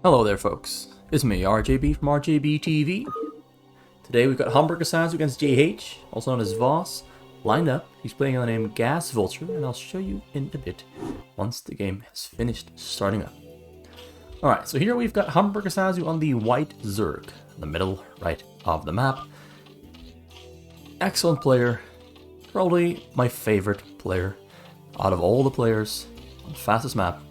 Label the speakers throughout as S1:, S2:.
S1: Hello there folks, it's me RJB from RJB TV. Today we've got BurgerSasu against JH, also known as Voss, lined up. He's playing on the name Gas Vulture, and I'll show you in a bit once the game has finished starting up. Alright, so here we've got BurgerSasu on the white Zerg, in the middle right of the map. Excellent player, probably my favorite player out of all the players on the fastest map.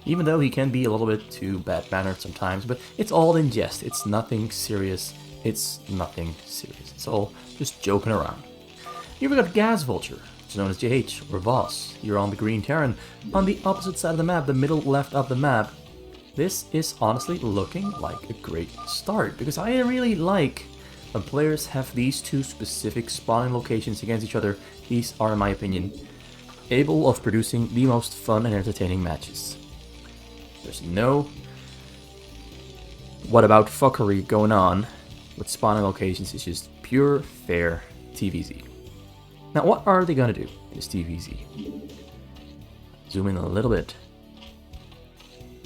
S1: Even though he can be a little bit too bad-mannered sometimes, but it's all in jest. It's nothing serious. It's all just joking around. Here we got Gas Vulture, which is known as JH or Voss. You're on the green Terran. On the opposite side of the map, the middle left of the map, this is honestly looking like a great start, because I really like when players have these two specific spawning locations against each other. These are, in my opinion, able of producing the most fun and entertaining matches. There's no what about fuckery going on with spawning locations. It's just pure, fair TVZ. Now, what are they going to do in this TVZ? Zoom in a little bit.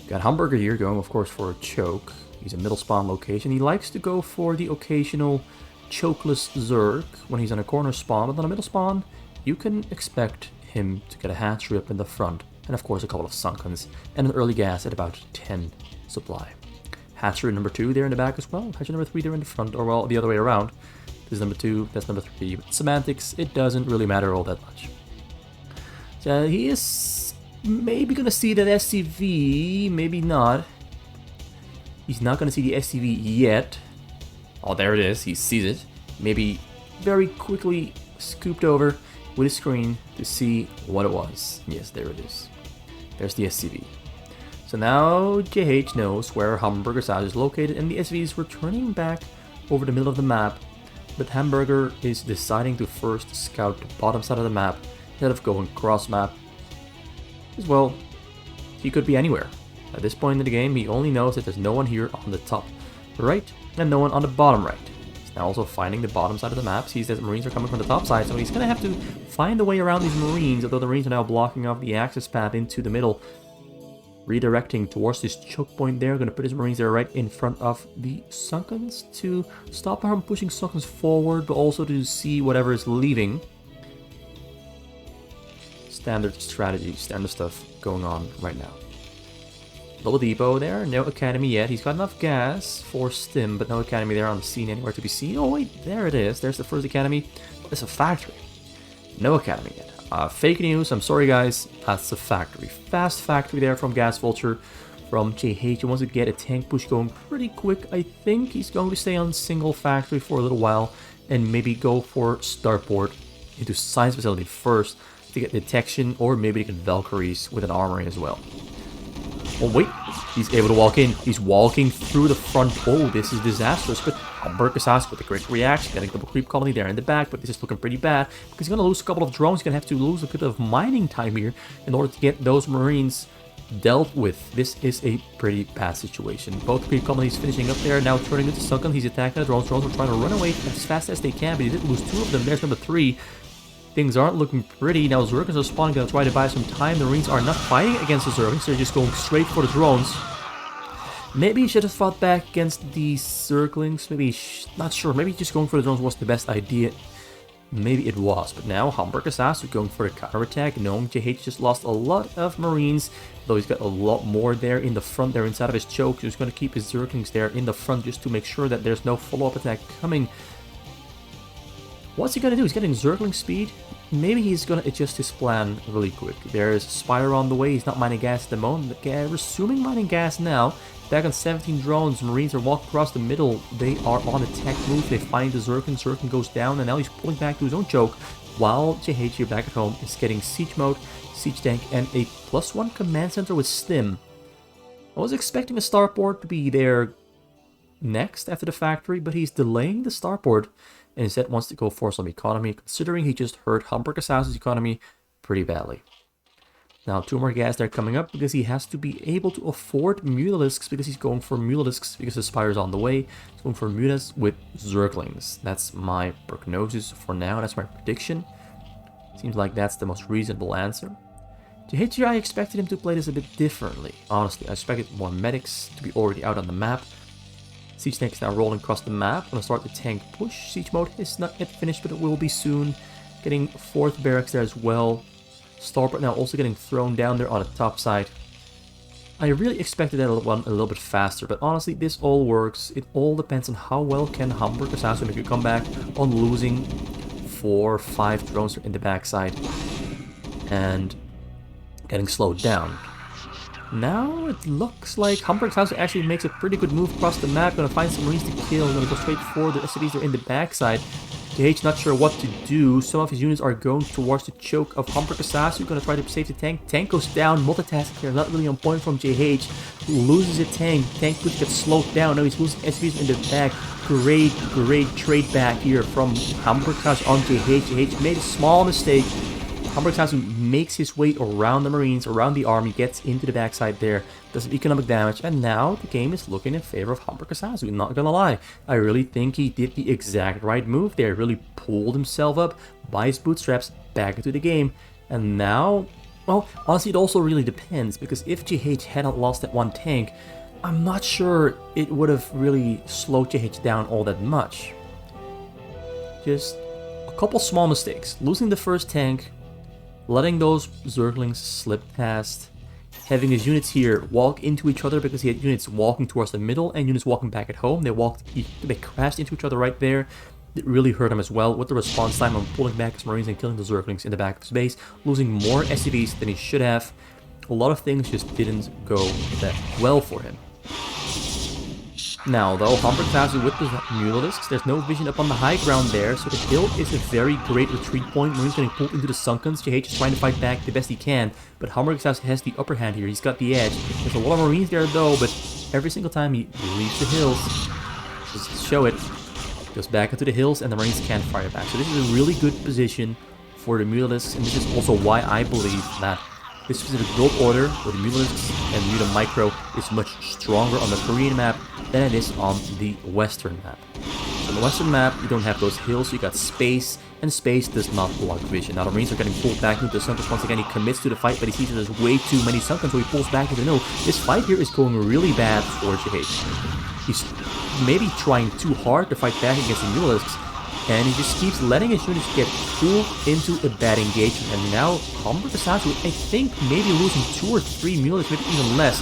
S1: Got Hamburger here going, of course, for a choke. He's a middle spawn location. He likes to go for the occasional chokeless Zerg when he's on a corner spawn, but on a middle spawn, you can expect him to get a hatchery up in the front. And of course a couple of Sunkens, and an early gas at about 10 supply. Hatchery number 2 there in the back as well, hatchery number 3 there in the front, or well, the other way around. This is number 2, that's number 3, but semantics, it doesn't really matter all that much. So he is maybe gonna see that SCV, maybe not. He's not gonna see the SCV yet. Oh, there it is, he sees it. Maybe very quickly scooped over with his screen to see what it was. Yes, there it is. There's the SCV. So now JH knows where BurgerSasu is located, and the SCV is returning back over the middle of the map, but Hamburger is deciding to first scout the bottom side of the map instead of going cross map. As well, he could be anywhere. At this point in the game, he only knows that there's no one here on the top right and no one on the bottom right. He's now also finding the bottom side of the map, sees that the Marines are coming from the top side, so he's going to have to find a way around these Marines, although the Marines are now blocking off the access path into the middle, redirecting towards this choke point there. Going to put his Marines there right in front of the Sunkens to stop him pushing Sunkens forward, but also to see whatever is leaving. Standard strategy, standard stuff going on right now. Little depot there, no academy yet. He's got enough gas for stim, but no academy there on the scene anywhere to be seen. Oh wait, there it is. There's the first academy. It's a factory. No academy yet. Fake news, I'm sorry guys. That's a factory. Fast factory there from Gas Vulture, from JH. He wants to get a tank push going pretty quick. I think he's going to stay on single factory for a little while and maybe go for starport into science facility first to get detection, or maybe to get Valkyries with an armory as well. Oh wait, he's able to walk in. He's walking through the front. Oh, this is disastrous, but BurgerSasu with a great reaction, getting double creep colony there in the back, but this is looking pretty bad because he's going to lose a couple of drones. He's going to have to lose a bit of mining time here in order to get those Marines dealt with. This is a pretty bad situation. Both creep colonies finishing up there, now turning into Sunken. He's attacking the drones. Drones are trying to run away as fast as they can, but he did lose 2 of them. There's number 3. Things aren't looking pretty. Now Zergans are spawning, going to try to buy some time. The Marines are not fighting against the Zergans, they're just going straight for the drones. Maybe he should have fought back against the Zerglings. Maybe, not sure. Maybe just going for the drones was the best idea. Maybe it was. But now BurgerSasu going for a counterattack, knowing JH just lost a lot of Marines, though he's got a lot more there in the front there inside of his choke. He's going to keep his Zerglings there in the front just to make sure that there's no follow-up attack coming. What's he going to do? He's getting Zergling speed. Maybe he's going to adjust his plan really quick. There's Spire on the way. He's not mining gas at the moment. We're assuming mining gas now. Back on 17 drones. Marines are walking across the middle. They are on a tech move. They find the Zergling. Zergling goes down, and now he's pulling back to his own choke. While JH here back at home is getting siege mode, siege tank, and a +1 command center with stim. I was expecting a starport to be there next after the factory, but he's delaying the starport and instead wants to go for some economy, considering he just hurt BurgerSasu's economy pretty badly. Now 2 more gas there coming up because he has to be able to afford Mutalisks, because he's going for Mutalisks because the Spire's on the way. He's going for Mutas with Zerglings. That's my prognosis for now. That's my prediction. Seems like that's the most reasonable answer. JH, I expected him to play this a bit differently. Honestly, I expected more medics to be already out on the map. Siege tank is now rolling across the map. Gonna start the tank push. Siege mode is not yet finished, but it will be soon. Getting 4th barracks there as well. Starport now also getting thrown down there on the top side. I really expected that one a little bit faster, but honestly, this all works. It all depends on how well can BurgerSasu make a comeback on losing 4 or 5 drones in the backside and getting slowed down. Now it looks like BurgerSasu actually makes a pretty good move across the map. Gonna find some Marines to kill. Gonna go straight for the SCVs are in the backside. JH not sure what to do. Some of his units are going towards the choke of BurgerSasu. Gonna try to save the tank. Tank goes down. Multitasking here, not really on point from JH. Loses a tank. Tank push gets slowed down. Now he's losing SCVs in the back. Great trade back here from BurgerSasu on JH. JH made a small mistake. BurgerSasu makes his way around the Marines, around the army, gets into the backside there, does some economic damage, and now the game is looking in favor of BurgerSasu. Not gonna lie, I really think he did the exact right move there. Really pulled himself up by his bootstraps back into the game, and now, well, honestly, it also really depends, because if JH hadn't lost that one tank, I'm not sure it would have really slowed JH down all that much. Just a couple small mistakes. Losing the first tank, letting those Zerglings slip past, having his units here walk into each other because he had units walking towards the middle and units walking back at home. They crashed into each other right there. It really hurt him as well with the response time on pulling back his Marines and killing the Zerglings in the back of his base, losing more SCVs than he should have. A lot of things just didn't go that well for him. Now though, BurgerSasu with the Mutalisks, there's no vision up on the high ground there, so the hill is a very great retreat point. Marines getting pulled into the Sunkens. JH is trying to fight back the best he can, but BurgerSasu has the upper hand here. He's got the edge. There's a lot of Marines there though, but every single time he leaves the hills, just to show it, goes back into the hills and the Marines can't fire back. So this is a really good position for the Mutalisks, and this is also why I believe that this specific build order with the Mutalisks and the Muta Micro is much stronger on the Korean map than it is on the Western map. So on the Western map, you don't have those hills, you got space, and space does not block vision. Now the Marines are getting pulled back into the Sunkens. Once again, he commits to the fight, but he sees that there's way too many Sunkens, so he pulls back into the middle. This fight here is going really bad for JH. He's maybe trying too hard to fight back against the Mutalisks, and he just keeps letting his units get pulled into a bad engagement. And now BurgerSasu, I think maybe losing 2 or 3 Mutalisks, maybe even less,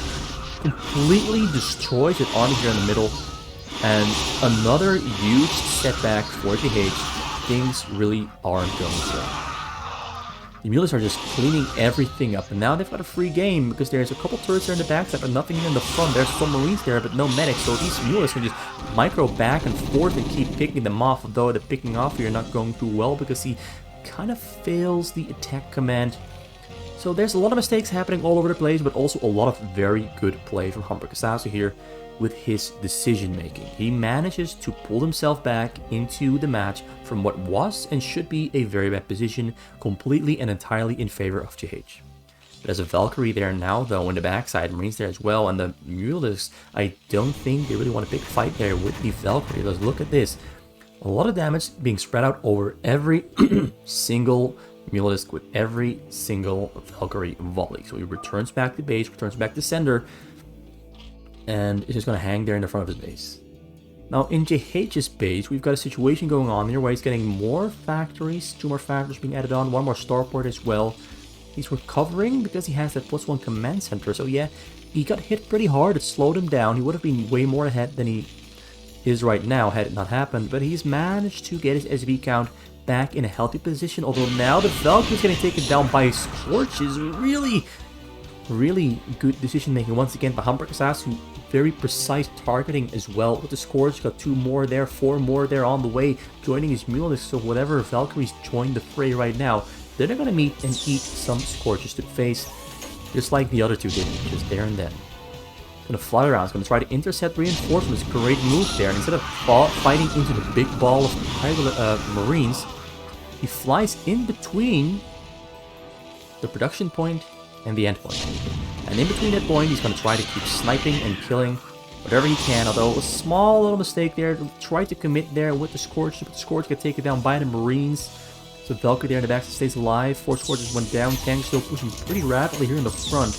S1: completely destroys his army here in the middle. And another huge setback for JH. Things really aren't going well. The Mutalisks are just cleaning everything up, and now they've got a free game because there's a couple turrets there in the backside, but nothing in the front. There's some Marines there, but no medics, so these Mutalisks can just micro back and forth and keep picking them off, although the picking off here not going too well because he kind of fails the attack command. So there's a lot of mistakes happening all over the place, but also a lot of very good play from BurgerSasu here with his decision making. He manages to pull himself back into the match from what was and should be a very bad position, completely and entirely in favor of JH. There's a Valkyrie there now though in the backside, Marines there as well, and the Mutalisks, I don't think they really want a big fight there with the Valkyrie. Let's look at this. A lot of damage being spread out over every single Mutalisk with every single Valkyrie volley. So he returns back to base, returns back to sender, and is just going to hang there in the front of his base. Now in JH's base, we've got a situation going on here where he's getting more factories, 2 more factories being added on, 1 more starport as well. He's recovering because he has that +1 command center, so yeah, he got hit pretty hard, it slowed him down. He would have been way more ahead than he is right now had it not happened, but he's managed to get his SV count back in a healthy position, although now the Valkyrie's getting taken down by Scorch is really good decision making once again by BurgerSasu. Very precise targeting as well with the Scorch. Got 2 more there, 4 more there on the way, joining his Mutalisks. So whatever Valkyries join the fray right now, they're going to meet and eat some Scorches to the face, just like the other 2 did, just there and then. Gonna fly around, he's gonna try to intercept reinforcements. Great move there, and instead of fighting into the big ball of Marines, he flies in between the production point and the end point. And in between that point, he's going to try to keep sniping and killing whatever he can, although a small little mistake there. Try to commit there with the Scorch, but the Scorch get taken down by the Marines. So Valkyrie there in the back stays alive. Force Forges went down. Kang still pushing pretty rapidly here in the front.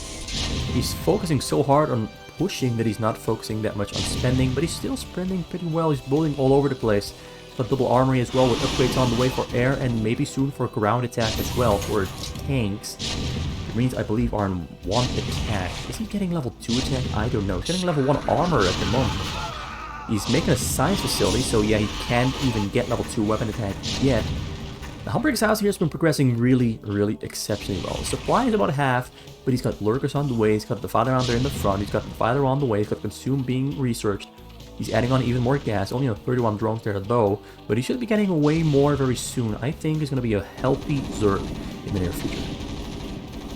S1: He's focusing so hard on pushing that he's not focusing that much on spending, but he's still spending pretty well. He's building all over the place. He's got double armory as well with upgrades on the way for air and maybe soon for ground attack as well for tanks. The Marines, I believe, are on 1 attack. Is he getting level 2 attack? I don't know. He's getting level 1 armor at the moment. He's making a science facility, so yeah, he can't even get level 2 weapon attack yet. The BurgerSasu here has been progressing really, really exceptionally well. The supply is about half, but he's got lurkers on the way, he's got the Defiler on there in the front, he's got the Defiler on the way, he's got Consume being researched. He's adding on even more gas, only on 31 drones there though, but he should be getting away more very soon. I think he's going to be a healthy Zerg in the near future.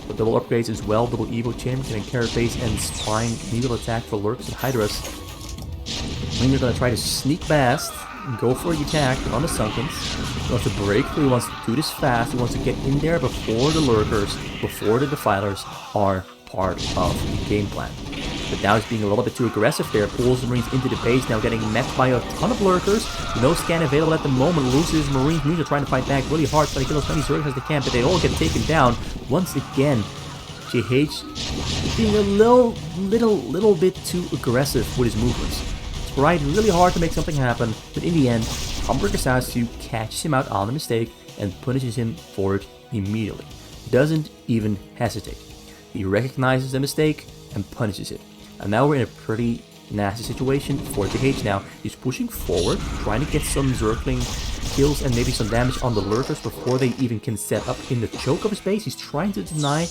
S1: But double upgrades as well, double Evo chamber, getting carrot base and spine needle attack for lurkers and Hydras. When you're going to try to sneak past and go for the attack on the Sunkens. He wants to break through, he wants to do this fast, he wants to get in there before the lurkers, before the defilers are part of the game plan. But now he's being a little bit too aggressive there, pulls the Marines into the base, now getting met by a ton of lurkers. No scan available at the moment, loses Marines. Marines are trying to fight back really hard, trying to kill as many Zergs as they can, but they all get taken down. Once again, JH being a little bit too aggressive with his movements. Tried really hard to make something happen, but in the end, BurgerSasu catches him out on the mistake and punishes him for it immediately. Doesn't even hesitate. He recognizes the mistake and punishes it. And now we're in a pretty nasty situation for JH now. He's pushing forward, trying to get some Zergling kills and maybe some damage on the lurkers before they even can set up in the choke of his base. He's trying to deny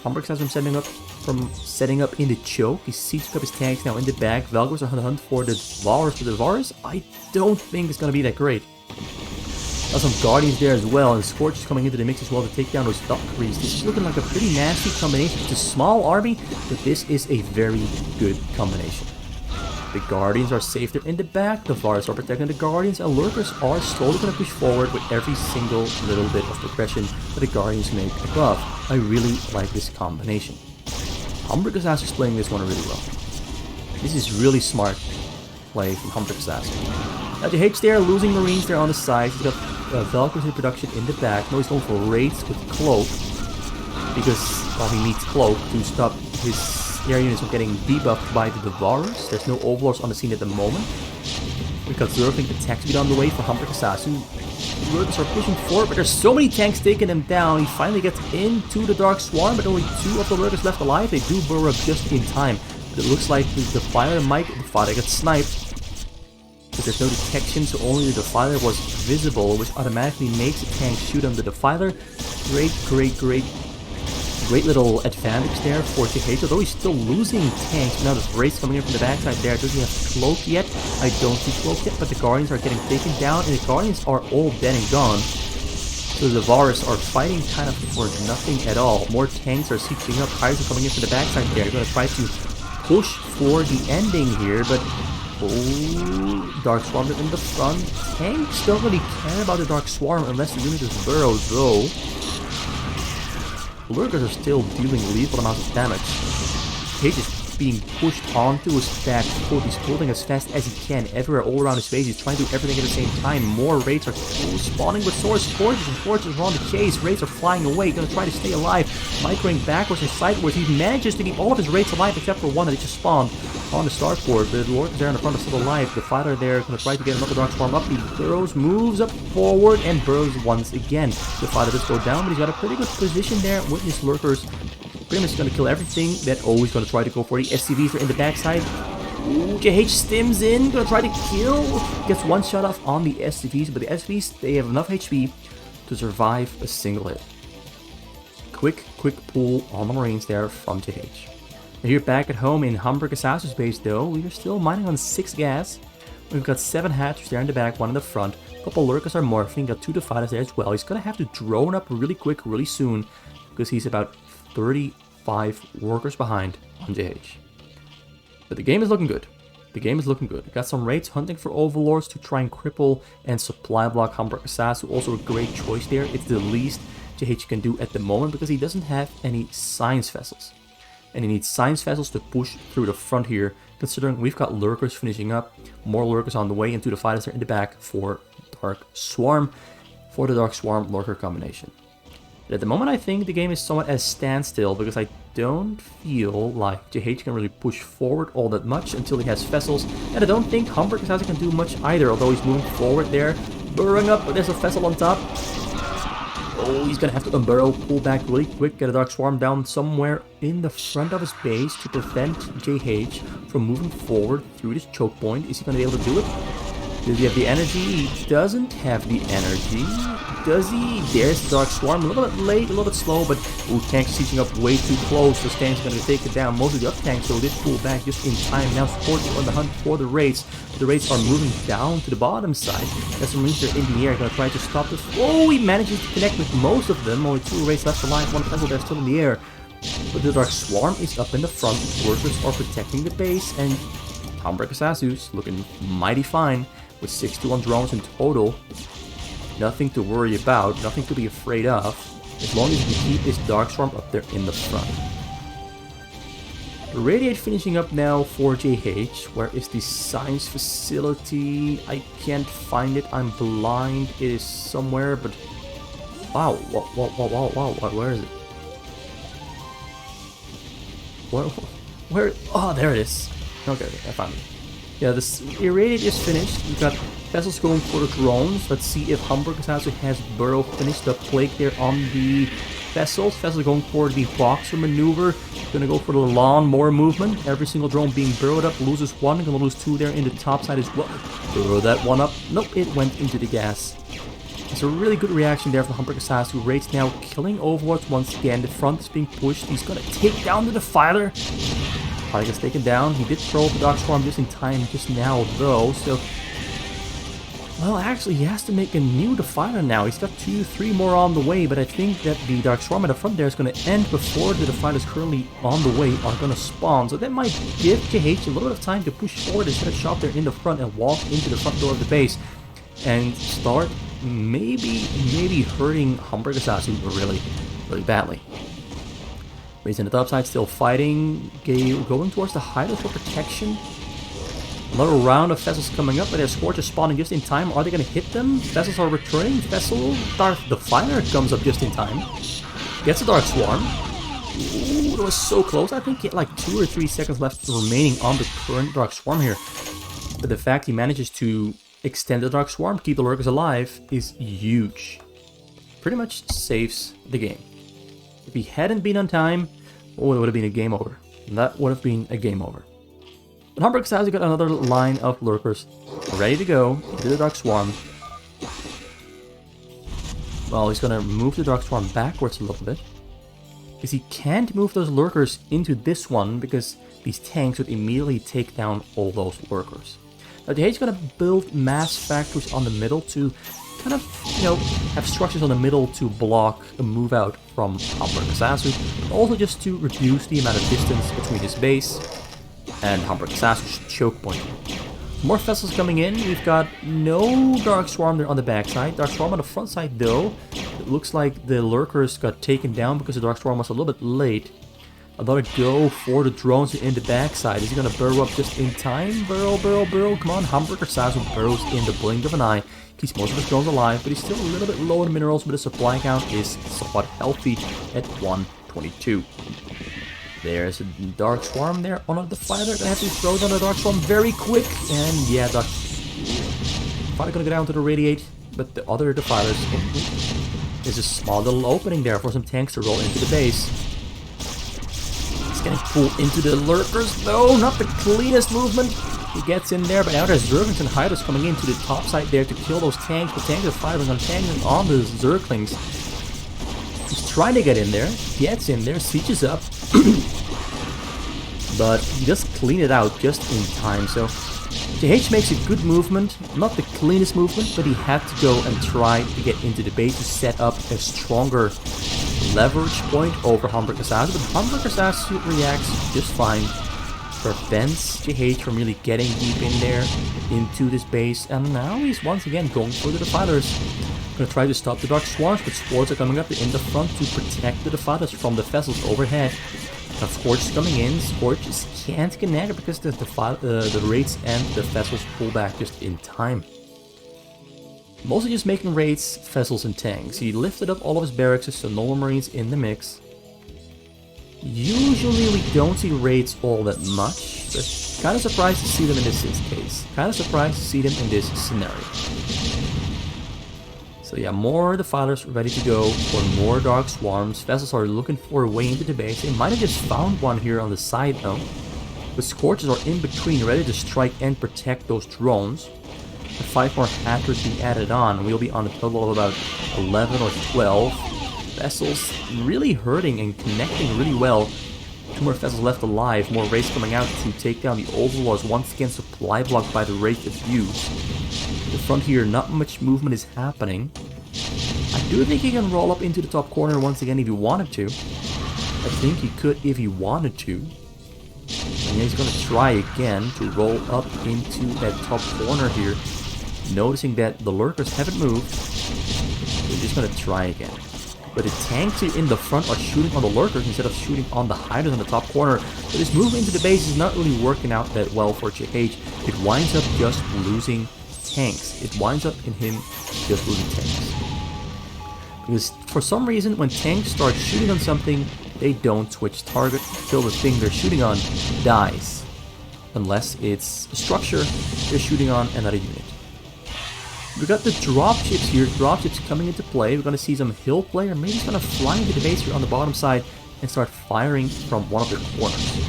S1: BurgerSasu from setting up in the choke. He sieged up his tanks now in the back. Valkyries are on the hunt for the Devourers. For the Devourers, I don't think it's going to be that great. Got some Guardians there as well, and Scorch is coming into the mix as well to take down those Valkyries. This is looking like a pretty nasty combination. It's a small army, but this is a very good combination. The Guardians are safe there in the back, the Devourers are protecting the Guardians, and Lurkers are slowly going to push forward with every single little bit of progression that the Guardians make above. I really like this combination. BurgerSasu is playing this one really well. This is really smart play from BurgerSasu. Now JH there, losing Marines there on the side. He's got Valkyries in production in the back. Now he's going for raids with Cloak, because well, he needs Cloak to stop his air units from getting debuffed by the Devourers. There's no Overlords on the scene at the moment. We've got Zergling attack speed on the way for BurgerSasu. Lurkers are pushing forward, but there's so many tanks taking him down. He finally gets into the Dark Swarm, but only 2 of the Lurkers left alive. They do burrow up just in time. But it looks like the Defiler might... The Defiler gets sniped. But there's no detection, so only the Defiler was visible, which automatically makes the tank shoot on the Defiler. Great little advantage there for JH, although he's still losing tanks. Now there's Wraiths coming in from the backside there. Does he have Cloak yet? I don't see Cloak yet, but the Guardians are getting taken down, and the Guardians are all dead and gone. So the Devourers are fighting kind of for nothing at all. More tanks are sieging up. Hydras are coming in from the backside there. They're going to try to push for the ending here, but... Oh, Dark Swarm in the front. Tanks don't really care about the Dark Swarm unless the unit is burrowed though. Lurkers are still dealing lethal amounts of damage. Cage is being pushed onto his back foot. He's holding as fast as he can everywhere all around his face. He's trying to do everything at the same time. More raids are spawning with swords. Forges and Forges are on the chase. Raids are flying away. Gonna try to stay alive. Microing backwards and sideways. He manages to keep all of his raids alive except for one that just spawned on the starport. The Lord is there in the front, is still alive. The fighter there gonna try to get another Dark Swarm up. He burrows, moves up forward, and burrows once again. The fighter does go down, but he's got a pretty good position there with his lurkers. Pretty much gonna kill everything. That always gonna try to go for the SCVs are in the backside. Ooh, JH stims in, gonna try to kill. Gets one shot off on the SCVs, but the SCVs, they have enough HP to survive a single hit. Quick pull on the Marines there from JH. And here back at home in BurgerSasu's base though, we are still mining on 6 gas. We've got 7 hatchers there in the back, 1 in the front. A couple lurkers are morphing, got 2 defilers there as well. He's gonna have to drone up really quick, really soon, because he's about 35 workers behind on JH. But the game is looking good. The game is looking good. Got some raids hunting for overlords to try and cripple and supply block BurgerSasu. Also a great choice there. It's the least JH can do at the moment because he doesn't have any science vessels. And he needs science vessels to push through the front here, considering we've got lurkers finishing up, more lurkers on the way, and 2 defilers are in the back for Dark Swarm. for the Dark Swarm Lurker combination. But at the moment I think the game is somewhat at a standstill because I don't feel like JH can really push forward all that much until he has vessels, and I don't think BurgerSasu can do much either, although he's moving forward there, burrowing up, but there's a vessel on top. Oh, he's gonna have to unburrow, pull back really quick, get a Dark Swarm down somewhere in the front of his base to prevent JH from moving forward through this choke point. Is he gonna be able to do it? Does he have the energy? He doesn't have the energy. Does he? There's the Dark Swarm. A little bit late, a little bit slow, but ooh, tanks reaching up way too close. This tank's going to take it down. Most of the up tanks, so did pull back just in time. Now Scorch on the hunt for the Wraiths. The Wraiths are moving down to the bottom side. As the Marines are in the air, going to try to stop this. Oh, he manages to connect with most of them. Only 2 Wraiths left alive. 1 vessel there still in the air. But the Dark Swarm is up in the front. Workers are protecting the base, and BurgerSasu's looking mighty fine. With 6 on drones in total, nothing to worry about, nothing to be afraid of, as long as you can keep this Dark Swarm up there in the front. Radiate finishing up now for JH. Where is the science facility? I can't find it, I'm blind. It is somewhere, but... Wow, wow, where is it? Where? Oh, there it is. Okay, I found it. Yeah, this Irradiate is finished. We've got vessels going for the drones. Let's see if BurgerSasu has Burrow finished the plague there on the vessels. Vessels going for the boxer maneuver. Gonna go for the lawnmower movement. Every single drone being burrowed up. Loses 1. Gonna lose 2 there in the top side as well. Burrow that one up. Nope, it went into the gas. It's a really good reaction there from BurgerSasu. Raids now killing Overwatch once again. The front is being pushed. He's gonna take down the Defiler. Probably gets taken down. He did throw the Dark Swarm just in time just now though, so... Well, actually, he has to make a new Defiler now. He's got 2, 3 more on the way, but I think that the Dark Swarm at the front there is going to end before the Defilers currently on the way are going to spawn. So that might give JH a little bit of time to push forward instead of shop there in the front and walk into the front door of the base. And start maybe hurting BurgerSasu really badly. Raised in the top side, still fighting, going towards the hideout for protection. Another round of vessels coming up, but their Scorch is spawning just in time. Are they going to hit them? Vessels are returning. Vessel, the Fire comes up just in time. Gets a Dark Swarm. Ooh, that was so close. I think he had like 2 or 3 seconds left remaining on the current Dark Swarm here. But the fact he manages to extend the Dark Swarm, keep the lurkers alive, is huge. Pretty much saves the game. If he hadn't been on time, oh, it would have been a game over. That would have been a game over. But BurgerSasu got another line of lurkers ready to go into the Dark Swarm. Well, he's gonna move the Dark Swarm backwards a little bit. Because he can't move those lurkers into this one, because these tanks would immediately take down all those lurkers. Now, the H is gonna build mass factories on the middle to kind of, have structures on the middle to block a move out from BurgerSasu, but also just to reduce the amount of distance between his base and BurgerSasu's choke point. More vessels coming in. We've got no Dark Swarm there on the backside. Dark Swarm on the front side though. It looks like the lurkers got taken down because the Dark Swarm was a little bit late. Another go for the drones in the backside. Is he gonna burrow up just in time? Burrow. Come on, BurgerSasu burrows in the blink of an eye. Keeps most of his drones alive, but he's still a little bit low in minerals, but his supply count is somewhat healthy at 122. There's a Dark Swarm there on the Defiler. Gonna have to throw down the Dark Swarm very quick. And yeah, Defiler gonna go down to the Radiate, but the other Defilers... There's a small little opening there for some tanks to roll into the base. He's getting pulled into the lurkers. No, not the cleanest movement. He gets in there, but now there's Zerglings and Hydras coming into the top side there to kill those tanks. The tanks are firing on tanks on the Zerglings. He's trying to get in there, gets in there, sieges up, but he just cleaned it out just in time. So JH makes a good movement, not the cleanest movement, but he had to go and try to get into the base to set up a stronger leverage point over BurgerSasu. But BurgerSasu reacts just fine. Prevents JH from really getting deep in there into this base, and now he's once again going for the Defilers. Gonna try to stop the Dark Swarms, but Swords are coming up in the front to protect the Defilers from the vessels overhead. Now Scorch is coming in. Scorch just can't connect because the Raids and the vessels pull back just in time. Mostly just making raids, vessels, and tanks. He lifted up all of his barracks, so no more marines in the mix. Usually we don't see raids all that much, but kind of surprised to see them in this case. Kind of surprised to see them in this scenario. So yeah, more defilers ready to go for more dark swarms. Vessels are looking for a way into the base. They might have just found one here on the side though. The Scorches are in between, ready to strike and protect those drones. The 5 more hackers being added on. We'll be on a total of about 11 or 12 vessels. Really hurting and connecting really well. 2 more vessels left alive. More raids coming out to take down the Overlords. Once again, supply blocked by the Wraith of Views. The front here, not much movement is happening. I do think he can roll up into the top corner once again if he wanted to. I think he could if he wanted to. And he's going to try again to roll up into that top corner here. Noticing that the lurkers haven't moved. They're just going to try again. But the tanks here in the front are shooting on the lurkers instead of shooting on the hiders on the top corner. But his movement into the base is not really working out that well for JH. It winds up just losing tanks. It winds up in him just losing tanks. Because for some reason, when tanks start shooting on something, they don't switch target until the thing they're shooting on dies. Unless it's a structure they're shooting on another unit. We got the dropships here. Dropships coming into play. We're going to see some hill play, or maybe he's going to fly into the base here on the bottom side and start firing from one of the corners.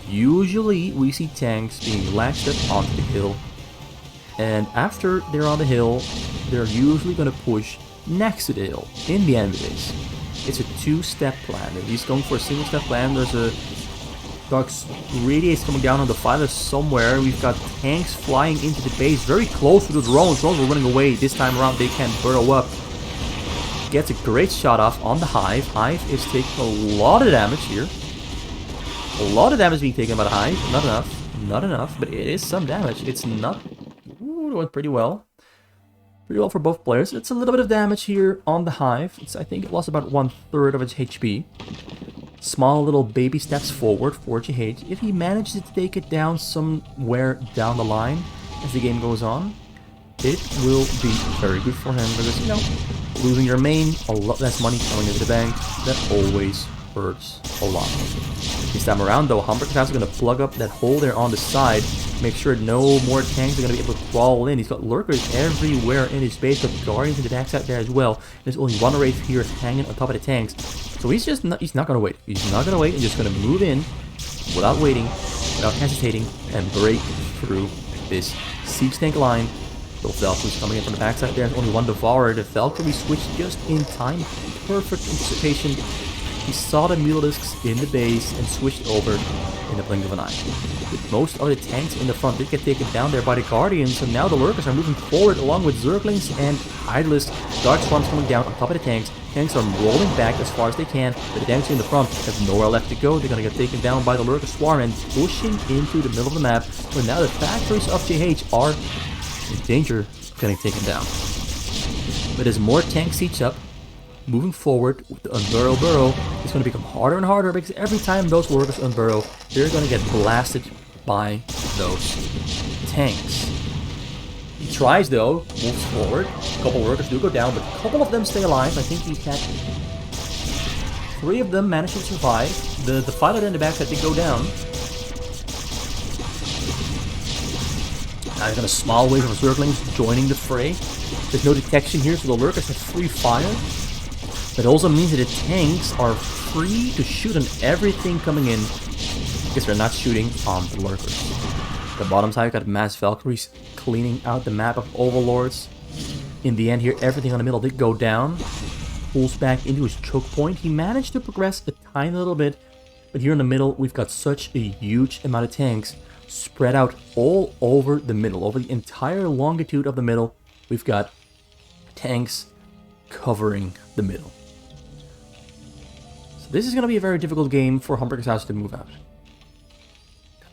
S1: Usually, we see tanks being latched up onto the hill. And after they're on the hill, they're usually going to push next to the hill, in the enemy base. It's a 2-step plan. If he's going for a single-step plan, there's a dark radius coming down on the fire somewhere. We've got tanks flying into the base, very close to the drones. Drones are running away. This time around, they can burrow up. Gets a great shot off on the Hive. Hive is taking a lot of damage here. A lot of damage being taken by the Hive. Not enough. Not enough, but it is some damage. It's not... Ooh, it went pretty well. Pretty well for both players. It's a little bit of damage here on the Hive. I think it lost about 1/3 of its HP. Small little baby steps forward for GH. If he manages to take it down somewhere down the line as the game goes on, it will be very good for him because, you know, losing your main, a lot less money coming into the bank, that always hurts a lot. This time around though, BurgerSasu is going to plug up that hole there on the side, make sure no more tanks are going to be able to crawl in. He's got lurkers everywhere in his base, got guardians in the backside there as well. There's only one Wraith here hanging on top of the tanks. So he's not going to wait. He's not going to wait and just going to move in without waiting, without hesitating, and break through this siege tank line. Those Valkyries coming in from the backside there. There's only one Devourer. The Valkyrie switched just in time. Perfect anticipation. He saw the Mutalisks in the base and switched over in the blink of an eye. With most of the tanks in the front did get taken down there by the Guardians, so now the Lurkers are moving forward along with Zerglings and Hydralisks. Dark Swarms coming down on top of the tanks. Tanks are rolling back as far as they can, but the tanks in the front have nowhere left to go. They're going to get taken down by the Lurker Swarm and pushing into the middle of the map, where now the factories of JH are in danger of getting taken down. But as more tanks siege up, moving forward with the Unburrow Burrow, it's going to become harder and harder because every time those Lurkers unburrow, they're going to get blasted by those tanks. He tries though, moves forward. A couple Lurkers do go down, but a couple of them stay alive. I think he had 3 of them managed to survive. The fighter in the back did go down. Now he's got a small wave of Zerglings joining the fray. There's no detection here, so the Lurkers have free fire. That also means that the tanks are free to shoot on everything coming in, because they're not shooting on the Lurkers. The bottom side got mass Valkyries cleaning out the map of Overlords. In the end here, everything on the middle did go down. Pulls back into his choke point. He managed to progress a tiny little bit, but here in the middle, we've got such a huge amount of tanks spread out all over the middle. Over the entire longitude of the middle, we've got tanks covering the middle. This is going to be a very difficult game for BurgerSasu to move out.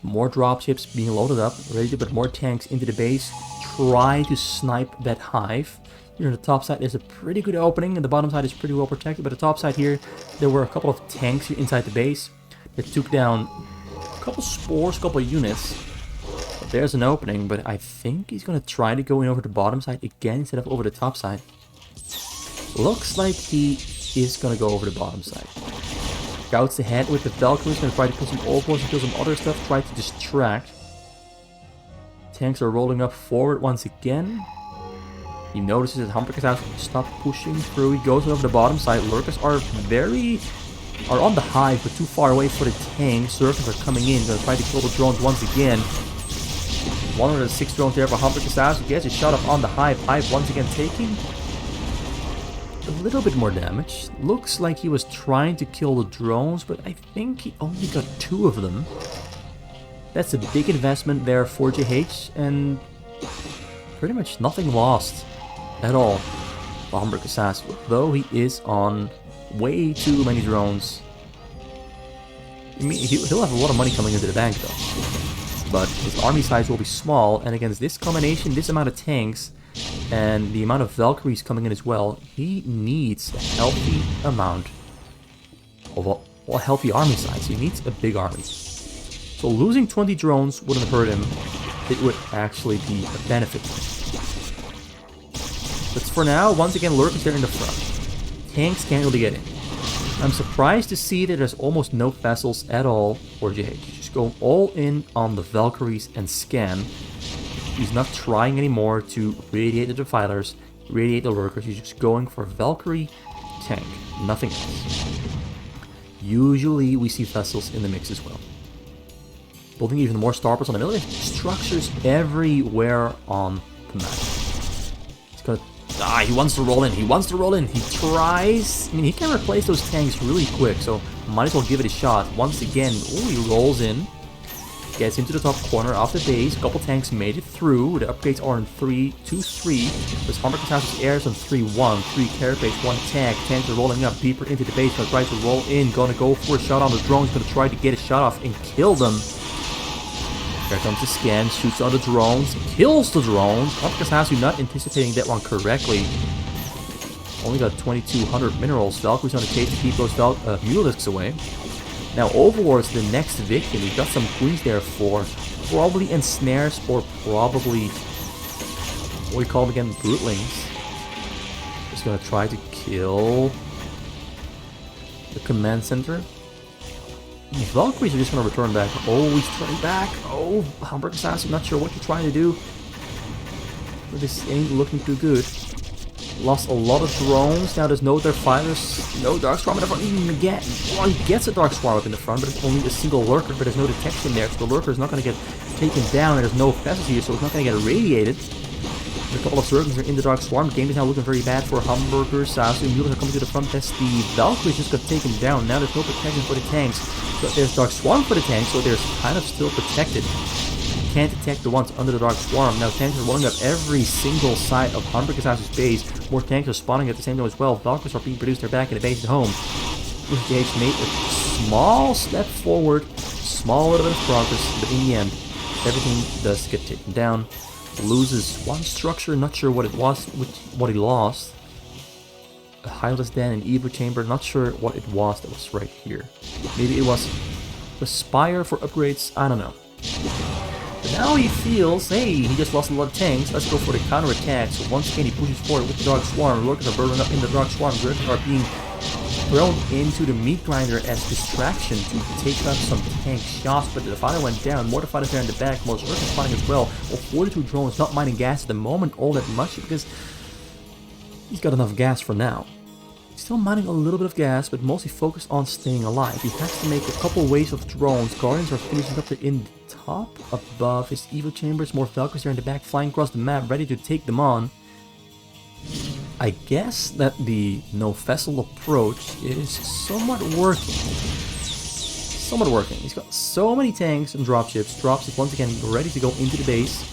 S1: More dropships being loaded up, ready to put more tanks into the base, try to snipe that Hive. Here on the top side there's a pretty good opening, and the bottom side is pretty well protected, but the top side here, there were a couple of tanks here inside the base that took down a couple spores, a couple of units. But there's an opening, but I think he's gonna try to go in over the bottom side again instead of over the top side. Looks like he is gonna go over the bottom side. Scouts ahead with the Valkyries, gonna try to kill some overlords and kill some other stuff, try to distract. Tanks are rolling up forward once again. He notices that BurgerSasu stop pushing through. He goes over the bottom side. Lurkers are on the hive, but too far away for the tanks. Servants are coming in, gonna try to kill the drones once again. One of the 6 drones there for BurgerSasu gets a shot up on the hive. Hive once again taking a little bit more damage. Looks like he was trying to kill the drones, but I think he only got 2 of them. That's a big investment there for JH, and pretty much nothing lost at all for BurgerSasu, though he is on way too many drones. I mean, he'll have a lot of money coming into the bank though, but his army size will be small, and against this combination, this amount of tanks, and the amount of Valkyries coming in as well, he needs a healthy amount of a healthy army size. He needs a big army. So losing 20 drones wouldn't hurt him. It would actually be a benefit. But for now, once again, Lurkers there in the front. Tanks can't really get in. I'm surprised to see that there's almost no vessels at all for JH. Just go all in on the Valkyries and scan. He's not trying anymore to radiate the defilers, radiate the Lurkers. He's just going for Valkyrie tank, nothing else. Usually we see vessels in the mix as well. Building even more starports on the military structures everywhere on the map. He's gonna... he wants to roll in. He wants to roll in. He tries. I mean, he can replace those tanks really quick, so might as well give it a shot. Once again, he rolls in. Gets into the top corner of the base. A couple tanks made it through. The upgrades are in 3-2-3. There's BurgerSasu's airs on 3-1. 3 carapace, 1 tank. Tanks are rolling up deeper into the base. Gonna try to roll in. Gonna go for a shot on the drones. Gonna try to get a shot off and kill them. There comes the scan. Shoots on the drones. Kills the drones. BurgerSasu not anticipating that one correctly. Only got 2,200 minerals. Valkyrie's on the case to keep those Mulisks away. Now Overlord's the next victim. We've got some queens there for probably ensnares or probably, what do you call them again, brootlings. Just gonna try to kill the command center. The Valkyries are just gonna return back. Oh, he's turning back. Oh, BurgerSasu, not sure what you're trying to do. But this ain't looking too good. Lost a lot of drones. Now there's no Defilers, no Dark Swarm in the front. Even again, well, he gets a Dark Swarm up in the front, but it's only a single Lurker, but there's no detection there, so the Lurker is not going to get taken down, and there's no vessels here, so it's not going to get irradiated. A couple of Zerglings are in the Dark Swarm. The game is now looking very bad for BurgerSasu. Mules are coming to the front as the Valkyries just got taken down. Now there's no protection for the tanks. So there's Dark Swarm for the tanks, so they're kind of still protected. Can't detect the ones under the Dark Swarm. Now tanks are rolling up every single side of BurgerSasu's base. More tanks are spawning at the same time as well. Valkyries are being produced. They're back in the base at home. JH made a small step forward, small little bit of progress, but in the end, everything does get taken down. Loses one structure, not sure what it was, what he lost. A Hylas Den and Evo Chamber, not sure what it was that was right here. Maybe it was the Spire for upgrades, I don't know. But now he feels, hey, he just lost a lot of tanks, let's go for the counterattack. So once again he pushes forward with the Dark Swarm. Lurkers are burning up in the Dark Swarm. Lurkers are being thrown into the meat grinder as distraction to take out some tank shots, but the Defiler went down. More Defilers there in the back, most Lurkers fighting as well. Well, 42 drones, not mining gas at the moment all that much because he's got enough gas for now. Still mining a little bit of gas, but mostly focused on staying alive. He has to make a couple waves of drones. Guardians are finishing up there in the top, above his Evo Chambers. More Valkyries there in the back, flying across the map, ready to take them on. I guess that the no vessel approach is somewhat working. He's got so many tanks and dropships. Dropships once again ready to go into the base,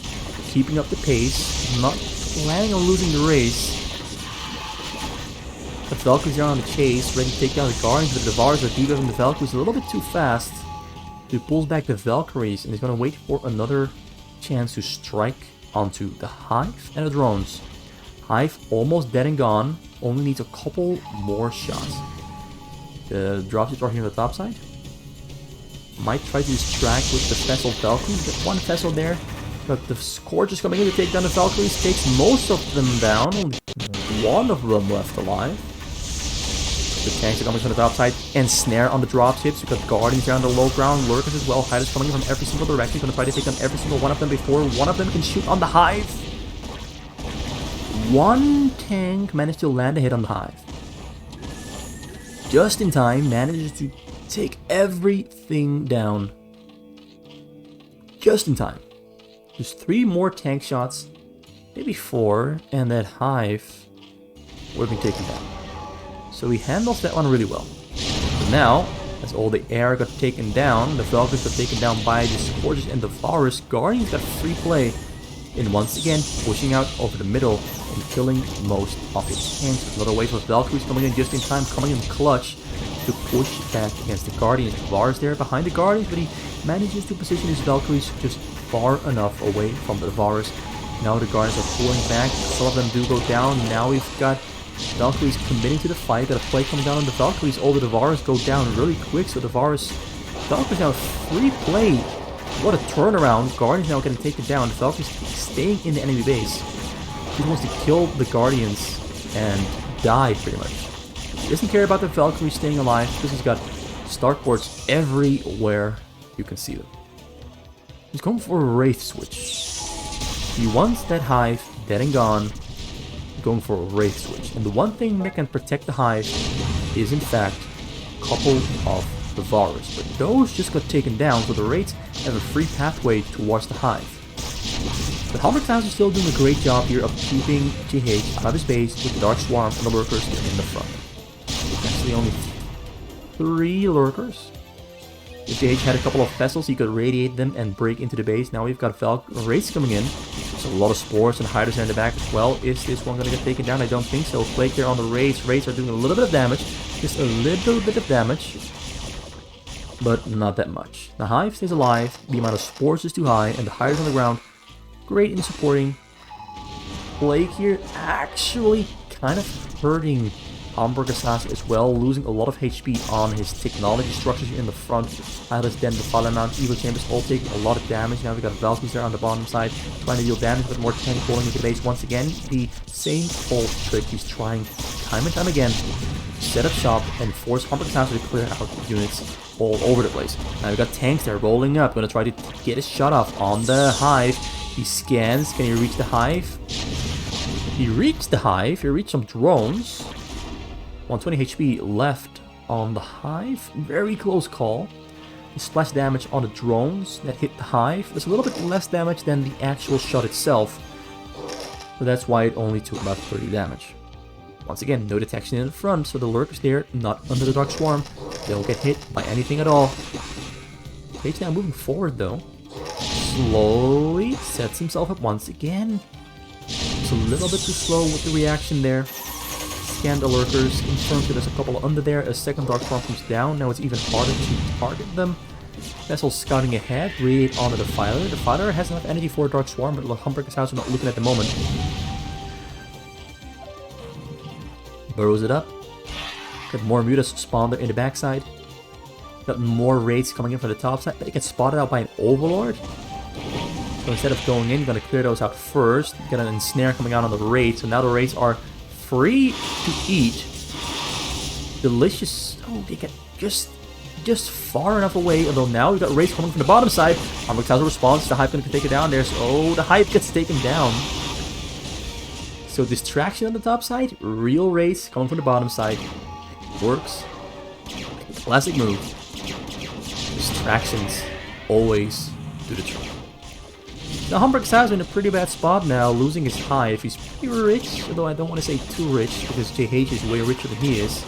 S1: keeping up the pace, not planning on losing the race. The Valkyries are on the chase, ready to take down the Guardians, but the Devours are debuffing the Valkyries a little bit too fast. He pulls back the Valkyries and he's going to wait for another chance to strike onto the Hive and the drones. Hive almost dead and gone, only needs a couple more shots. The dropships are here on the top side. Might try to distract with the vessel Valkyries. Got one vessel there. But the Scourge is coming in to take down the Valkyries, takes most of them down. Only one of them left alive. The tanks are coming from the top side. And Snare on the drop ships. We've got Guardians down the low ground. Lurkers as well. Hydras coming in from every single direction. Gonna try to take down every single one of them before one of them can shoot on the Hive. One tank managed to land a hit on the Hive. Just in time, manages to take everything down. Just in time. There's 3 more tank shots, maybe 4, and that Hive would have been taken down. So he handles that one really well. But now, as all the air got taken down, the Valkyries got taken down by the Scourges and the Varus, Guardians got free play, and once again pushing out over the middle and killing most of his tanks. Another wave of Valkyries coming in just in time, coming in clutch to push back against the Guardians. Varus there behind the Guardians, but he manages to position his Valkyries just far enough away from the Varus. Now the Guardians are pulling back. Some of them do go down. Now we've got Valkyries committing to the fight. Got a play coming down on the Valkyries. All the Varus go down really quick. So the Valkyries now free play. What a turnaround. Guardians now getting taken down. The Valkyries staying in the enemy base. He wants to kill the Guardians and die pretty much. He doesn't care about the Valkyries staying alive because he's got starports everywhere you can see them. He's going for a Wraith switch. He wants that Hive dead and gone. Going for a Wraith switch. And the one thing that can protect the Hive is in fact a couple of the Varus. But those just got taken down, so the Wraiths have a free pathway towards the Hive. But BurgerSasu is still doing a great job here of keeping GH out of his base with the Dark Swarm and the Lurkers in the front. Actually only 3 Lurkers. If GH had a couple of vessels, he could radiate them and break into the base. Now we've got Wraiths coming in. There's a lot of Spores and Hydras in the back as well. Is this one going to get taken down? I don't think so. Plague there on the Wraiths. Wraiths are doing a little bit of damage. Just a little bit of damage. But not that much. The Hive stays alive. The amount of Spores is too high. And the Hydras on the ground. Great in supporting. Plague here actually kind of hurting BurgerSasu as well, losing a lot of HP on his technology structures in the front. Atlas Den, the Fallen Mount, Evil Chambers all taking a lot of damage. Now we got Valkyries there on the bottom side, trying to deal damage with more tank pulling into the base. Once again, the same old trick he's trying time and time again. Set up shop and force BurgerSasu to clear out units all over the place. Now we got tanks there rolling up, gonna try to get his shot off on the Hive. He scans, can he reach the Hive? He reached the Hive, he reached some drones. 120 HP left on the Hive. Very close call. The splash damage on the drones that hit the Hive. There's a little bit less damage than the actual shot itself. But that's why it only took about 30 damage. Once again, no detection in the front, so the Lurkers there, not under the Dark Swarm. They don't get hit by anything at all. Page now moving forward though. Slowly sets himself up once again. It's a little bit too slow with the reaction there. Scan the Lurkers, confirms that there's a couple under there. A second Dark Swarm comes down, now it's even harder to target them. Vessel scouting ahead, radiate onto the Filer. The Filer has enough energy for a Dark Swarm, but BurgerSasu not looking at the moment. Burrows it up. Got more Mutas spawned there in the backside. Got more raids coming in from the top side, but it gets spotted out by an Overlord. So instead of going in, you're going to clear those out first. Get an ensnare coming out on the raids, so now the raids are free to eat. Delicious. Oh, they get just far enough away. Although now we've got raids coming from the bottom side. BurgerSasu responds. The Hive going to take it down there. So, oh, the Hive gets taken down. So distraction on the top side. Real raids coming from the bottom side. Works. Classic move. Distractions always do the trick. Now BurgerSasu in a pretty bad spot now, losing his Hive. He's pretty rich, although I don't want to say too rich, because JH is way richer than he is.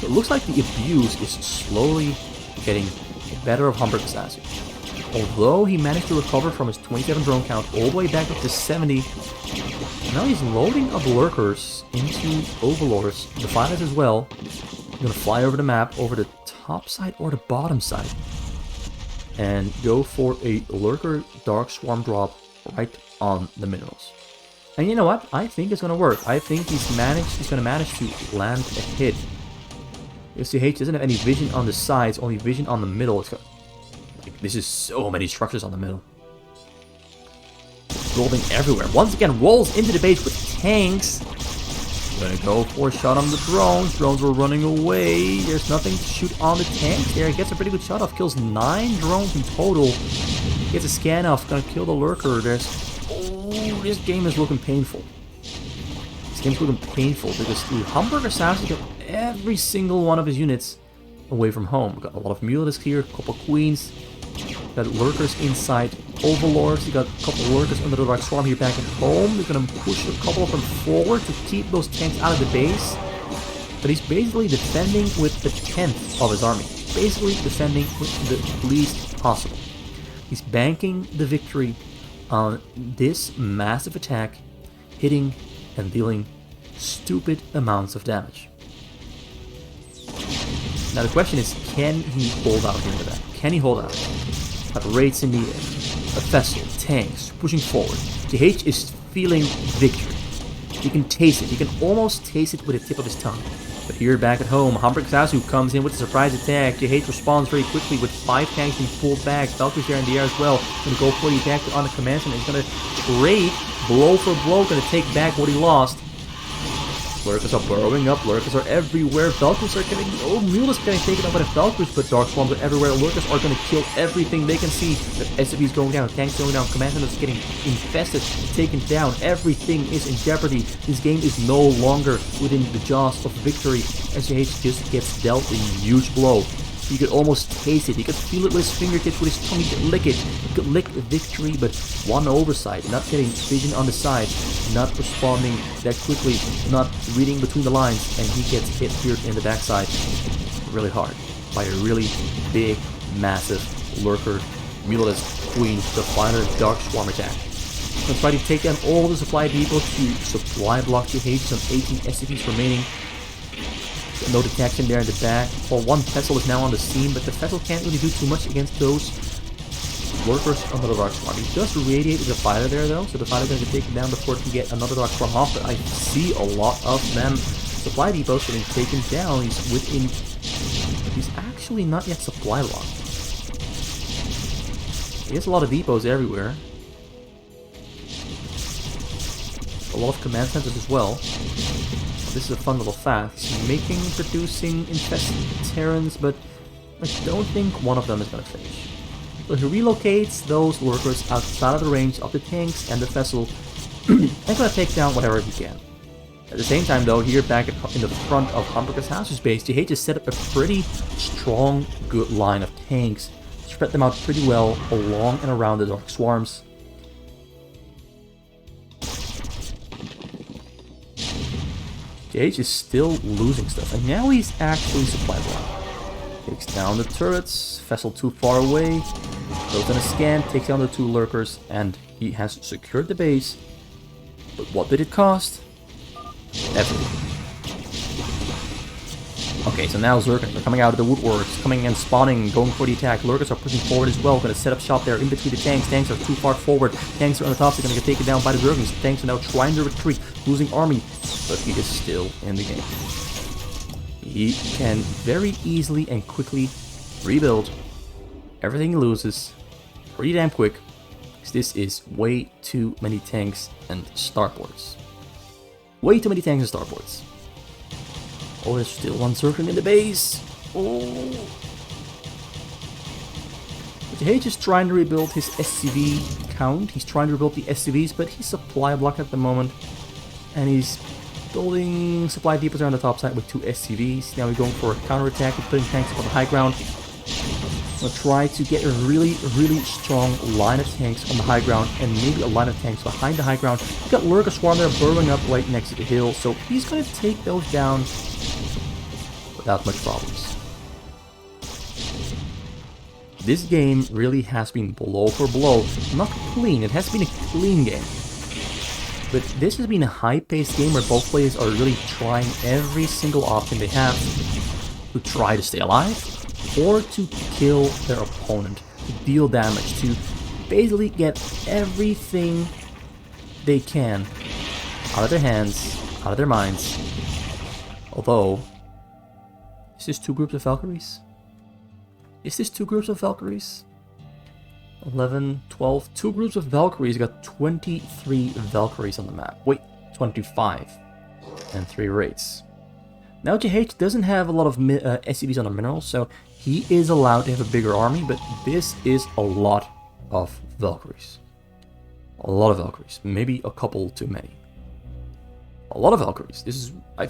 S1: But it looks like the abuse is slowly getting the better of BurgerSasu. Although he managed to recover from his 27 drone count all the way back up to 70, now he's loading up Lurkers into Overlords, the Finals as well. He's gonna fly over the map, over the top side or the bottom side, and go for a Lurker Dark Swarm drop right on the minerals. And you know what? I think it's gonna work. I think he's gonna manage to land a hit. SCH doesn't have any vision on the sides, only vision on the middle. It's got, like, this is so many structures on the middle. building everywhere. Once again, rolls into the base with tanks. Gonna go for a shot on the drones. Drones were running away. There's nothing to shoot on the tank there. Gets a pretty good shot off. Kills 9 drones in total. Gets a scan off. Gonna kill the lurker. Oh, this game is looking painful. This game's looking painful because BurgerSasu got every single one of his units away from home. Got a lot of muletisks here. A couple queens. Got lurkers inside overlords. You got a couple lurkers under the Dark Swarm here back at home. They're gonna push a couple of them forward to keep those tanks out of the base. But he's basically defending with the 10th of his army. Basically defending with the least possible. He's banking the victory on this massive attack, hitting and dealing stupid amounts of damage. Now the question is, can he hold out here in the back? Can he hold out? Got raids in the air, a vessel, tanks, pushing forward. GH is feeling victory. You can taste it. You can almost taste it with the tip of his tongue. But here back at home, BurgerSasu comes in with a surprise attack. GH responds very quickly with 5 tanks being pulled back. Valkyrie's there in the air as well. Gonna go for the attack on the command center. He's gonna trade blow for blow. Gonna take back what he lost. Lurkers are burrowing up, lurkers are everywhere, Valkyries are getting, Mule is getting taken out by the Valkyries, but Dark Swarms are everywhere, lurkers are going to kill everything they can see. The SCV's going down, tanks going down, command centers getting infested, taken down, everything is in jeopardy. This game is no longer within the jaws of victory. SJH just gets dealt a huge blow. You could almost taste it, you could feel it with his fingertips, with his tongue, you could lick it. You could lick victory, but one oversight, not getting vision on the side, not responding that quickly, not reading between the lines, and he gets hit here in the backside really hard by a really big, massive lurker, Muletus Queen, the final Dark Swarm attack. Gonna try to take down all the supply depots to supply block GH, some 18 SCVs remaining. No detection there in the back. Well, one vessel is now on the scene, but the vessel can't really do too much against those lurkers under the Dark Swarm. He just radiated the fighter there though, so the fighter is going to take him down before he can get another Dark Swarm off, but I see a lot of them. Supply depots getting taken down. He's actually not yet supply locked. He has a lot of depots everywhere. A lot of command centers as well. This is a fun little fact. He's producing infested Terrans, but I don't think one of them is going to finish. So he relocates those lurkers outside of the range of the tanks and the vessel and going to take down whatever he can. At the same time though, here back in the front of BurgerSasu's base, GH has set up a pretty strong, good line of tanks. Spread them out pretty well along and around the Dark Swarms. GH is still losing stuff, and now he's actually supply blocked. Takes down the turrets, vessel too far away, goes on a scan, takes down the 2 lurkers, and he has secured the base. But what did it cost? Everything. Okay, so now Zerkers are coming out of the woodworks, coming and spawning, going for the attack. Lurkers are pushing forward as well, gonna set up shop there in between the tanks. Tanks are too far forward. Tanks are on the top, so they're gonna get taken down by the Zerkers. Tanks are now trying to retreat, losing army, but he is still in the game. He can very easily and quickly rebuild everything he loses pretty damn quick, because this is way too many tanks and starports. Way too many tanks and starports. Oh, there's still one Zerker in the base. Oh. GH is trying to rebuild his SCV count. He's trying to rebuild the SCVs, but he's supply blocked at the moment. And he's building supply depots on the top side with 2 SCVs. Now we're going for a counterattack. He's putting tanks up on the high ground. We'll try to get a really, really strong line of tanks on the high ground and maybe a line of tanks behind the high ground. We've got Lurker Swarm there burrowing up right next to the hill, so he's going to take those down without much problems. This game really has been blow for blow. Not clean, it has been a clean game. But this has been a high-paced game where both players are really trying every single option they have to try to stay alive or to kill their opponent, to deal damage, to basically get everything they can out of their hands, out of their minds. Although, is this 2 groups of Valkyries? Is this 2 groups of Valkyries? 11, 12, two groups of Valkyries. You got 23 Valkyries on the map. Wait, 25. And 3 raids. Now JH doesn't have a lot of SCVs on the minerals, so he is allowed to have a bigger army, but this is a lot of Valkyries. A lot of Valkyries. Maybe a couple too many. A lot of Valkyries. This is... I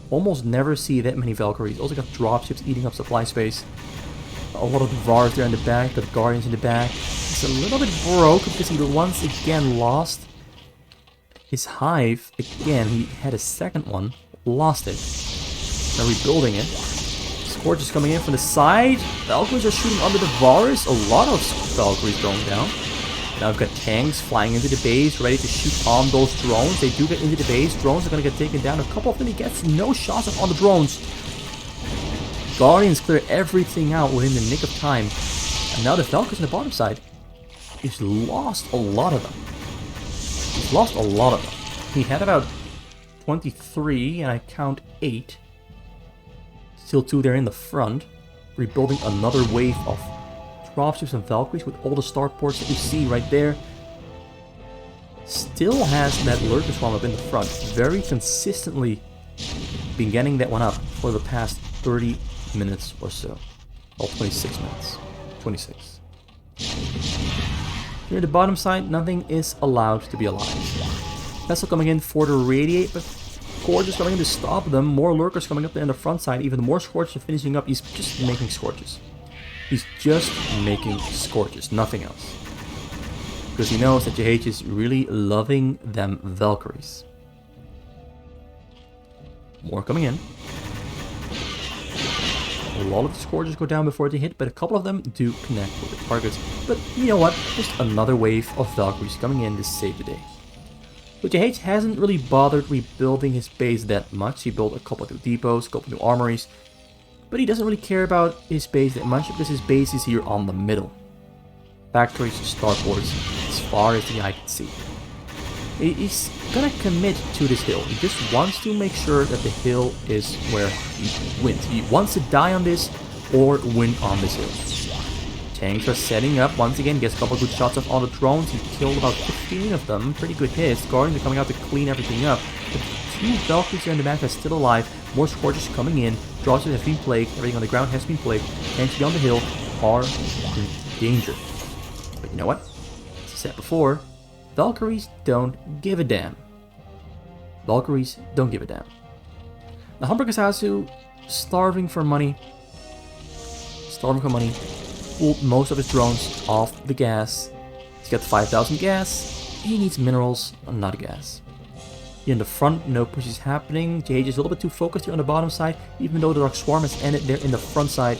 S1: almost never see that many Valkyries. Also got dropships eating up supply space. A lot of the Vars there in the back, got Guardians in the back. It's a little bit broke because he once again lost his hive. Again, he had a second one, lost it. Now rebuilding it. Scorch is coming in from the side. Valkyries are shooting under the Vars. A lot of Valkyries going down. Now I've got tanks flying into the base, ready to shoot on those drones. They do get into the base. Drones are going to get taken down. A couple of them, he gets no shots on the drones. Guardians clear everything out within the nick of time. And now the Valkyries on the bottom side. He's lost a lot of them. He's lost a lot of them. He had about 23, and I count 8. Still 2 there in the front. Rebuilding another wave of dropships and Valkyries with all the starports that you see right there. Still has that Lurker Swarm up in the front. Very consistently been getting that one up for the past 30 minutes or so. Well, 26 minutes. 26. Here at the bottom side, nothing is allowed to be alive. Vessel coming in for the Radiate, but Scorches coming in to stop them. More Lurkers coming up there on the front side. Even more Scorches are finishing up. He's just making Scorches. He's just making Scorches, nothing else. Because he knows that JH is really loving them Valkyries. More coming in. A lot of the Scourges go down before they hit, but a couple of them do connect with the targets. But you know what? Just another wave of Valkyries coming in to save the day. But JH hasn't really bothered rebuilding his base that much. He built a couple of new depots, a couple of new armories. But he doesn't really care about his base that much because his base is here on the middle. Factories, starports, as far as the eye can see. He's gonna commit to this hill. He just wants to make sure that the hill is where he wins. He wants to die on this or win on this hill. Tanks are setting up. Once again, gets a couple good shots off all the drones. He killed about 15 of them. Pretty good hits. Guardians are coming out to clean everything up. The 2 Valkyries here in the back are still alive. More Scorches coming in. Dropships have been plagued. Everything on the ground has been plagued. Tanks beyond the hill are in danger. But you know what? As I said before, Valkyries don't give a damn. Valkyries don't give a damn. Now BurgerSasu, starving for money. Pulled most of his drones off the gas. He's got 5,000 gas. He needs minerals, not gas. Here in the front, no push is happening. JH is a little bit too focused here on the bottom side, even though the Dark Swarm has ended there in the front side.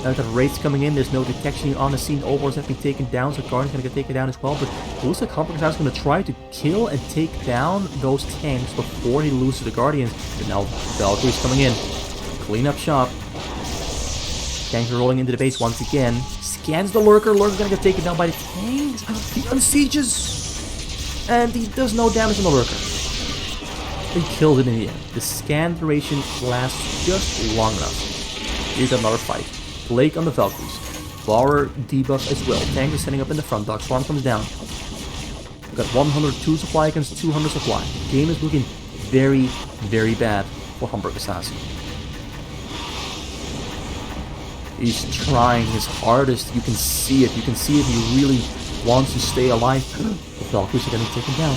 S1: Now we've got raids coming in, there's no detection on the scene, overlords have been taken down, so Guardian's gonna get taken down as well, but it looks like BurgerSasu is gonna try to kill and take down those tanks before he loses the Guardians. But now Valkyrie's coming in. Clean up shop. Tanks are rolling into the base once again. Scans the Lurker, Lurker's gonna get taken down by the tanks. He unsieges! And he does no damage on the Lurker. He killed it in the end. The scan duration lasts just long enough. Here's another fight. Plague on the Valkyries. Flower debuff as well. Tank is setting up in the front. Dark Swarm comes down. We've got 102 supply against 200 supply. Game is looking very, very bad for BurgerSasu. He's trying his hardest. You can see it. You can see it. He really wants to stay alive. The Valkyries are getting taken down.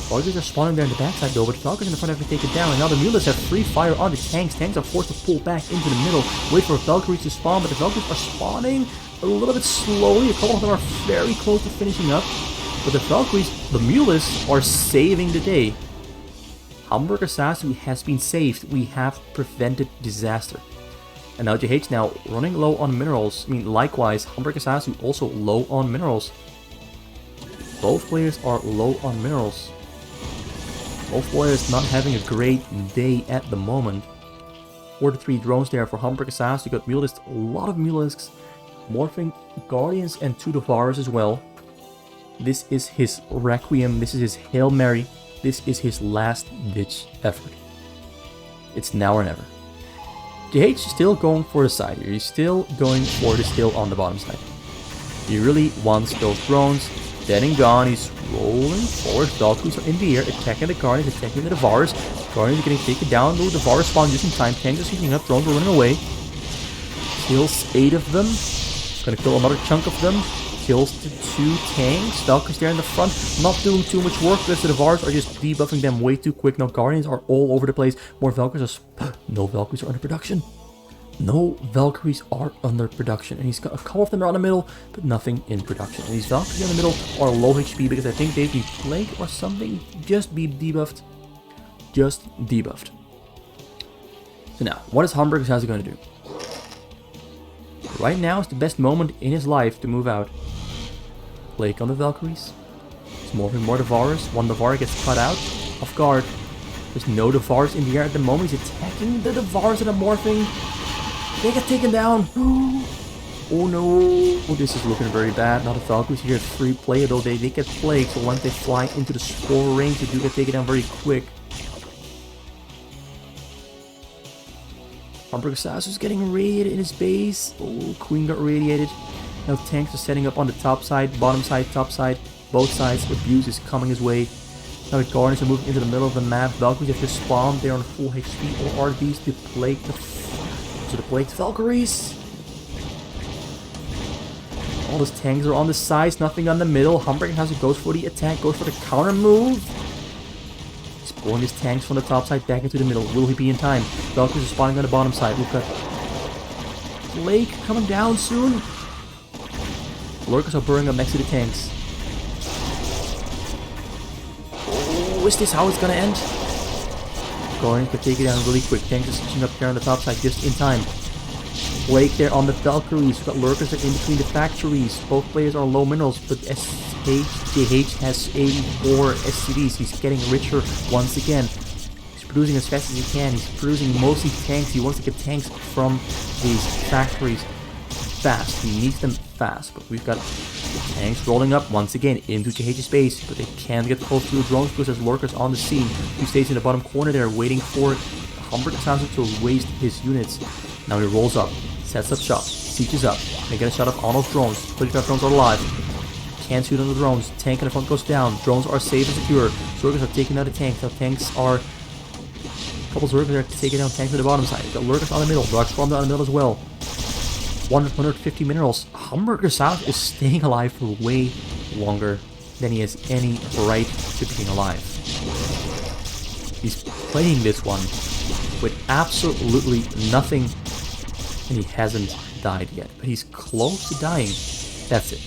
S1: Valkyries are spawning there in the backside though, but Valkyries in the front have been taken down, and now the Mulas have free fire on the tanks. Tanks are forced to pull back into the middle, wait for Valkyries to spawn, but the Valkyries are spawning a little bit slowly. A couple of them are very close to finishing up, but the Valkyries, the Mulas, are saving the day. BurgerSasu has been saved. We have prevented disaster. And now JH now running low on minerals. I mean, likewise, BurgerSasu also low on minerals. Both players are low on minerals. Both players not having a great day at the moment. 43 drones there for BurgerSasu. You got Mulists, a lot of Mulists. Morphing Guardians and 2 Devouras as well. This is his Requiem. This is his Hail Mary. This is his last ditch effort. It's now or never. JH is still going for the side here. He's still going for the steal on the bottom side. He really wants those drones. Dead and gone. He's rolling forward. Valkyries are in the air, attacking the Guardians, attacking the Devars. Guardians are getting taken down. The Devars spawn just in time. Tanks are heating up. Drones are running away. Kills 8 of them. Gonna kill another chunk of them. Kills the 2 tanks. Valkyries there in the front. Not doing too much work because the Devars are just debuffing them way too quick. Now Guardians are all over the place. More Valkyries are... No Valkyries are under production. No Valkyries are under production. And he's got a couple of them around the middle, but nothing in production. And these Valkyries in the middle are low HP because I think they've been plagued or something. Just be debuffed. Just debuffed. So now, what is BurgerSasu going to do? Right now is the best moment in his life to move out. Plague on the Valkyries. He's moving more Devars. One Devar gets cut out. Off guard. There's no Devars in the air at the moment. He's attacking the Devars that are morphing. They get taken down. Oh no. Oh, this is looking very bad. Now the Valkyries here at free play, though they get plagued. So once they fly into the spore range, they do get taken down very quick. BurgerSasu is getting radiated in his base. Oh, Queen got radiated. Now tanks are setting up on the top side, bottom side, top side, both sides. Abuse is coming his way. Now the Guardians are moving into the middle of the map. Valkyries have just spawned. They're on full HP. Or are these the plagued? So the plagued Valkyries. All those tanks are on the sides, nothing on the middle. BurgerSasu goes for the attack, goes for the counter move. He's pulling his tanks from the top side back into the middle. Will he be in time? Valkyries are spawning on the bottom side. We've got Blake coming down soon. Lurkers are burning up next to the tanks. Oh, is this how it's gonna end? Guardians can take it down really quick. Tanks are switching up there on the top side just in time. Blake there on the Valkyries. We've got Lurkers that are in between the factories. Both players are low minerals, but JH has 84 SCDs. He's getting richer once again. He's producing as fast as he can. He's producing mostly tanks. He wants to get tanks from these factories fast. He needs them fast. But we've got tanks rolling up once again into JH's base, but they can't get close to the drones because there's Lurkers on the scene. He stays in the bottom corner there waiting for BurgerSasu to waste his units. Now he rolls up, sets up shop, sieges up. They get a shot of all those drones. 35 drones are alive. Can't shoot on the drones. Tank in the front goes down. Drones are safe and secure. Zergers are taking out the tanks. Now tanks are... A couple Zergers are taking down tanks on the bottom side. Got Lurkers on the middle. Dark Swarm down the middle as well. 150 minerals. BurgerSasu is staying alive for way longer than he has any right to being alive. He's playing this one with absolutely nothing, and he hasn't died yet. But he's close to dying. That's it.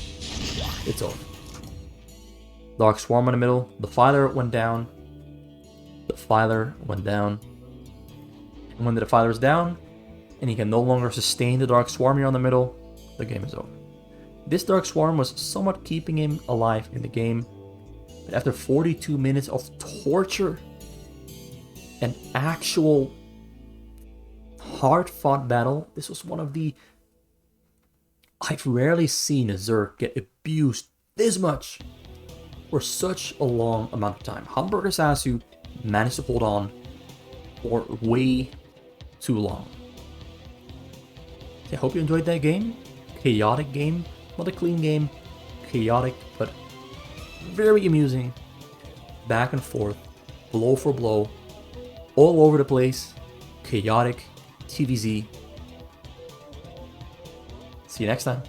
S1: It's over. Dark Swarm in the middle. The Defiler went down. The Defiler went down. And when the Defiler is down, and he can no longer sustain the Dark Swarm here on the middle, the game is over. This Dark Swarm was somewhat keeping him alive in the game. But after 42 minutes of torture, an actual hard-fought battle, this was one of the... I've rarely seen a Zerg get abused this much for such a long amount of time. BurgerSasu managed to hold on for way too long. I hope you enjoyed that game. Chaotic game. Not a clean game. Chaotic, but very amusing. Back and forth. Blow for blow. All over the place. Chaotic. TVZ. See you next time.